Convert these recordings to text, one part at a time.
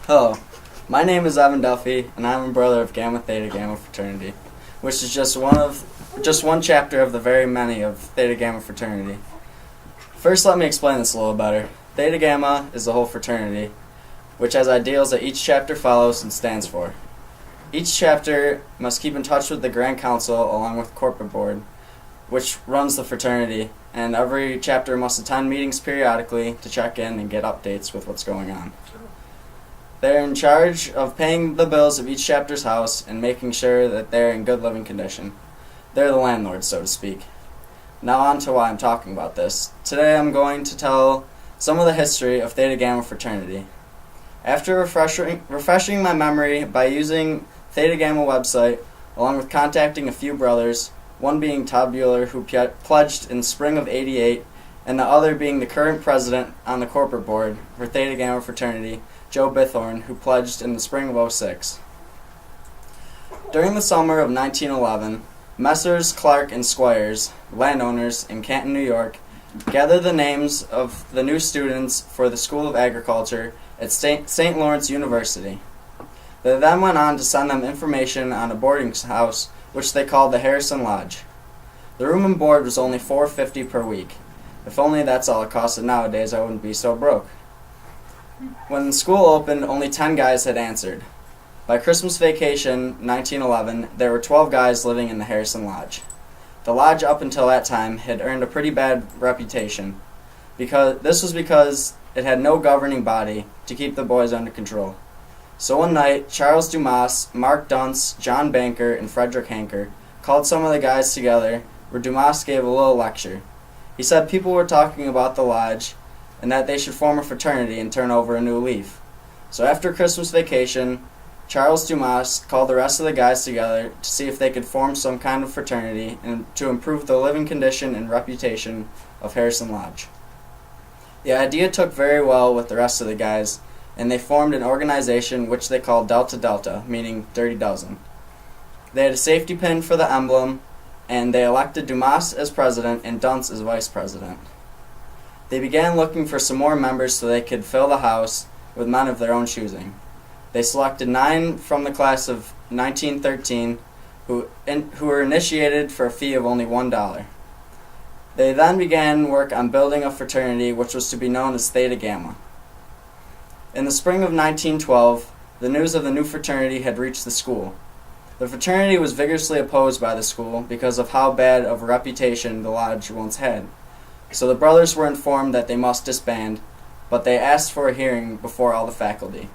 Hello, my name is Evan Duffy, and I'm a brother of Gamma Theta Gamma fraternity, which is just one chapter of the very many of Theta Gamma fraternity. First, let me explain this a little better. Theta Gamma is the whole fraternity, which has ideals that each chapter follows and stands for. Each chapter must keep in touch with the Grand Council along with corporate board, which runs the fraternity, and every chapter must attend meetings periodically to check in and get updates with what's going on. They're in charge of paying the bills of each chapter's house and making sure that they're in good living condition. They're the landlords, so to speak. Now on to why I'm talking about this. Today I'm going to tell some of the history of Theta Gamma fraternity. After refreshing my memory by using Theta Gamma website, along with contacting a few brothers, one being Todd Bueler, who pledged in spring of '88, and the other being the current president on the corporate board for Theta Gamma fraternity, Joe Bithorn, who pledged in the spring of '06. During the summer of 1911, Messrs. Clark and Squires, landowners in Canton, New York, gathered the names of the new students for the School of Agriculture at St. Lawrence University. They then went on to send them information on a boarding house, which they called the Harrison Lodge. The room and board was only $4.50 per week. If only that's all it costed nowadays, I wouldn't be so broke. When school opened, only 10 guys had answered. By Christmas vacation 1911, there were 12 guys living in the Harrison Lodge. The lodge up until that time had earned a pretty bad reputation. This was because it had no governing body to keep the boys under control. So one night, Charles Dumas, Mark Dunce, John Banker, and Frederick Hanker called some of the guys together where Dumas gave a little lecture. He said people were talking about the lodge and that they should form a fraternity and turn over a new leaf. So after Christmas vacation, Charles Dumas called the rest of the guys together to see if they could form some kind of fraternity and to improve the living condition and reputation of Harrison Lodge. The idea took very well with the rest of the guys, and they formed an organization which they called Delta Delta, meaning Dirty Dozen. They had a safety pin for the emblem, and they elected Dumas as president and Dunce as vice president. They began looking for some more members so they could fill the house with men of their own choosing. They selected 9 from the class of 1913 who were initiated for a fee of only $1. They then began work on building a fraternity which was to be known as Theta Gamma. In the spring of 1912, the news of the new fraternity had reached the school. The fraternity was vigorously opposed by the school because of how bad of a reputation the lodge once had. So the brothers were informed that they must disband, but they asked for a hearing before all the faculty.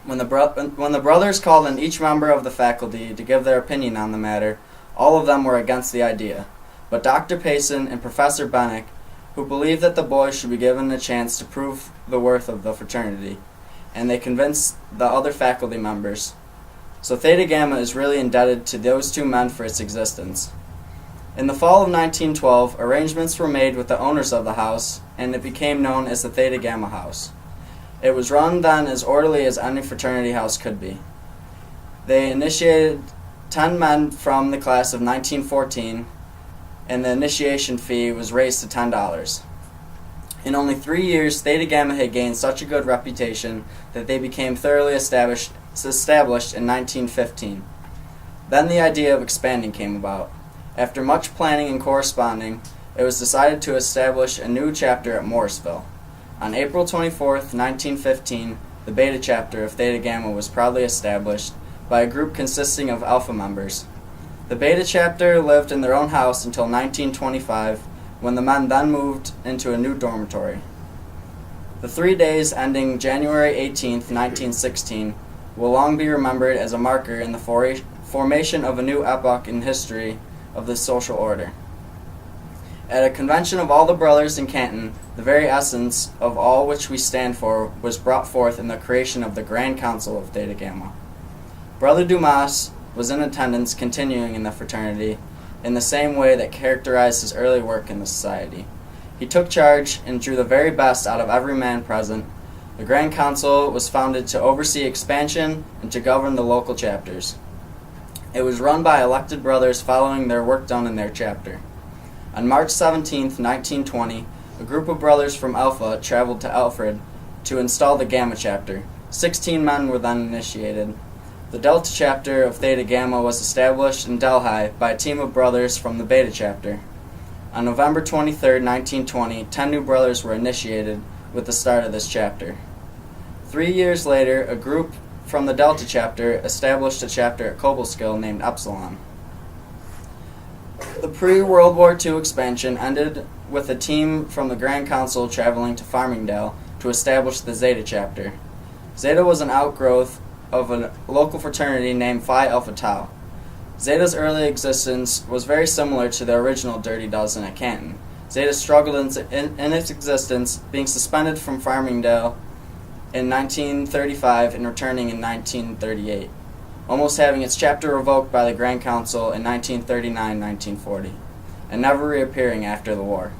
When the brothers called in each member of the faculty to give their opinion on the matter, all of them were against the idea. But Dr. Payson and Professor Bennick, who believed that the boys should be given a chance to prove the worth of the fraternity, and they convinced the other faculty members. So Theta Gamma is really indebted to those two men for its existence. In the fall of 1912, arrangements were made with the owners of the house, and it became known as the Theta Gamma House. It was run then as orderly as any fraternity house could be. They initiated 10 men from the class of 1914, and the initiation fee was raised to $10. In only 3 years, Theta Gamma had gained such a good reputation that they became thoroughly established in 1915. Then the idea of expanding came about. After much planning and corresponding, it was decided to establish a new chapter at Morrisville. On April 24, 1915, the Beta chapter of Theta Gamma was proudly established by a group consisting of Alpha members. The Beta chapter lived in their own house until 1925, when the men then moved into a new dormitory. The 3 days ending January 18, 1916, will long be remembered as a marker in the formation of a new epoch in history of the social order. At a convention of all the brothers in Canton, the very essence of all which we stand for was brought forth in the creation of the Grand Council of Theta Gamma. Brother Dumas was in attendance continuing in the fraternity, in the same way that characterized his early work in the society. He took charge and drew the very best out of every man present. The Grand Council was founded to oversee expansion and to govern the local chapters. It was run by elected brothers following their work done in their chapter. On March 17, 1920, a group of brothers from Alpha traveled to Alfred to install the Gamma chapter. 16 men were then initiated. The Delta chapter of Theta Gamma was established in Delhi by a team of brothers from the Beta chapter. On November 23, 1920, 10 new brothers were initiated with the start of this chapter. 3 years later, a group from the Delta chapter established a chapter at Cobleskill named Epsilon. The pre-World War II expansion ended with a team from the Grand Council traveling to Farmingdale to establish the Zeta chapter. Zeta was an outgrowth of a local fraternity named Phi Alpha Tau. Zeta's early existence was very similar to the original Dirty Dozen at Canton. Zeta struggled in its existence, being suspended from Farmingdale in 1935 and returning in 1938, almost having its chapter revoked by the Grand Council in 1939-1940, and never reappearing after the war.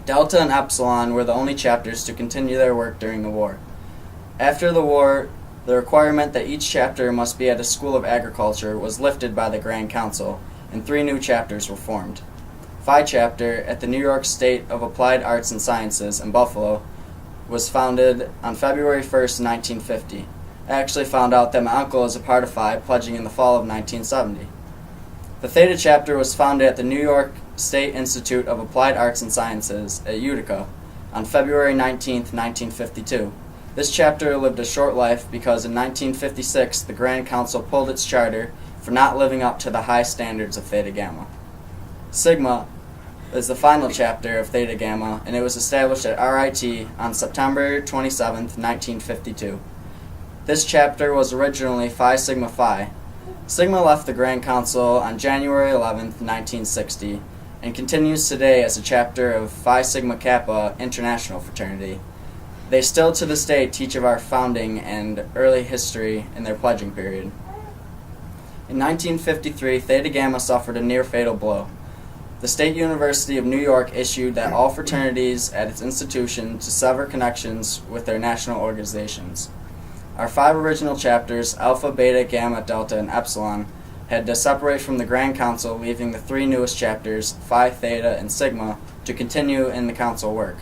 Delta and Epsilon were the only chapters to continue their work during the war. After the war, the requirement that each chapter must be at a school of agriculture was lifted by the Grand Council, and 3 new chapters were formed. Phi chapter at the New York State of Applied Arts and Sciences in Buffalo was founded on February 1st, 1950. I actually found out that my uncle is a part of Phi, pledging in the fall of 1970. The Theta chapter was founded at the New York State Institute of Applied Arts and Sciences at Utica on February 19, 1952. This chapter lived a short life because in 1956 the Grand Council pulled its charter for not living up to the high standards of Theta Gamma. Sigma is the final chapter of Theta Gamma, and it was established at RIT on September 27, 1952. This chapter was originally Phi Sigma Phi. Sigma left the Grand Council on January 11, 1960, and continues today as a chapter of Phi Sigma Kappa International Fraternity. They still to this day teach of our founding and early history in their pledging period. In 1953, Theta Gamma suffered a near-fatal blow. The State University of New York issued that all fraternities at its institution to sever connections with their national organizations. Our 5 original chapters, Alpha, Beta, Gamma, Delta, and Epsilon, had to separate from the Grand Council, leaving the 3 newest chapters, Phi, Theta, and Sigma, to continue in the council work.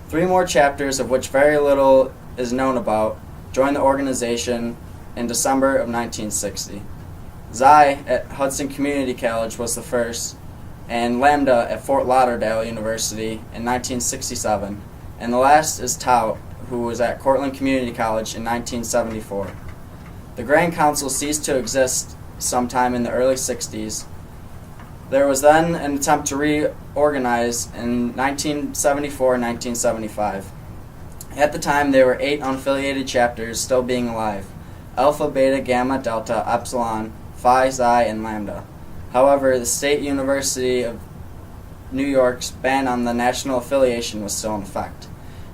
3 more chapters, of which very little is known about, joined the organization in December of 1960. Xi at Hudson Community College was the first, and Lambda at Fort Lauderdale University in 1967, and the last is Tau, who was at Cortland Community College in 1974. The Grand Council ceased to exist sometime in the early 60s. There was then an attempt to reorganize in 1974-1975. At the time, there were 8 unaffiliated chapters still being alive: Alpha, Beta, Gamma, Delta, Epsilon, Phi, Xi, and Lambda. However, the State University of New York's ban on the national affiliation was still in effect.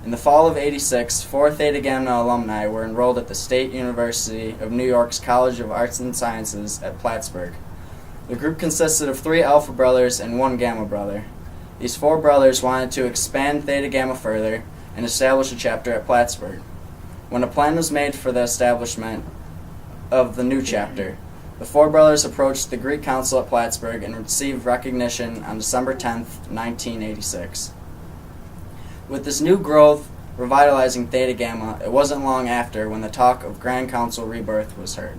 In the fall of '86, 4 Theta Gamma alumni were enrolled at the State University of New York's College of Arts and Sciences at Plattsburgh. The group consisted of 3 Alpha brothers and 1 Gamma brother. These 4 brothers wanted to expand Theta Gamma further and establish a chapter at Plattsburgh. When a plan was made for the establishment of the new chapter, the 4 brothers approached the Greek Council at Plattsburgh and received recognition on December 10, 1986. With this new growth revitalizing Theta Gamma, it wasn't long after when the talk of Grand Council rebirth was heard.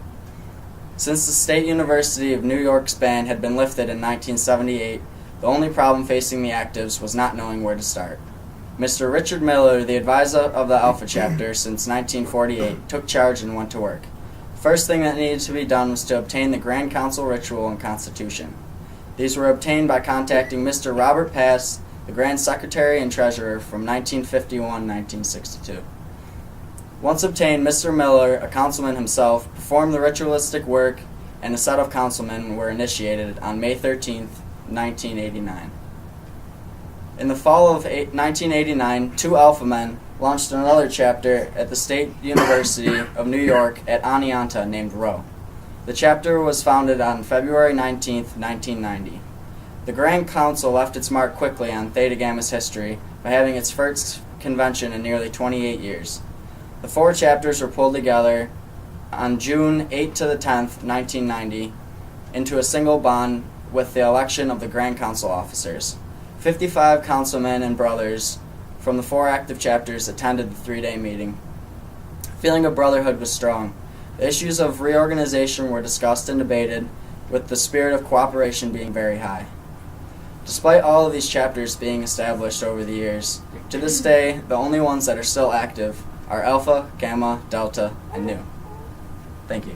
Since the State University of New York's ban had been lifted in 1978, the only problem facing the actives was not knowing where to start. Mr. Richard Miller, the advisor of the Alpha chapter since 1948, took charge and went to work. The first thing that needed to be done was to obtain the Grand Council ritual and constitution. These were obtained by contacting Mr. Robert Pass, the Grand Secretary and Treasurer from 1951-1962. Once obtained, Mr. Miller, a councilman himself, performed the ritualistic work, and a set of councilmen were initiated on May 13, 1989. In the fall of 1989, 2 Alpha men launched another chapter at the State University of New York at Oneonta named Rho. The chapter was founded on February 19, 1990. The Grand Council left its mark quickly on Theta Gamma's history by having its first convention in nearly 28 years. The 4 chapters were pulled together on June 8 to the 10th, 1990, into a single bond with the election of the Grand Council officers. 55 councilmen and brothers from the 4 active chapters attended the 3-day meeting. Feeling of brotherhood was strong. The issues of reorganization were discussed and debated, with the spirit of cooperation being very high. Despite all of these chapters being established over the years, to this day, the only ones that are still active are Alpha, Gamma, Delta, and Nu. Thank you.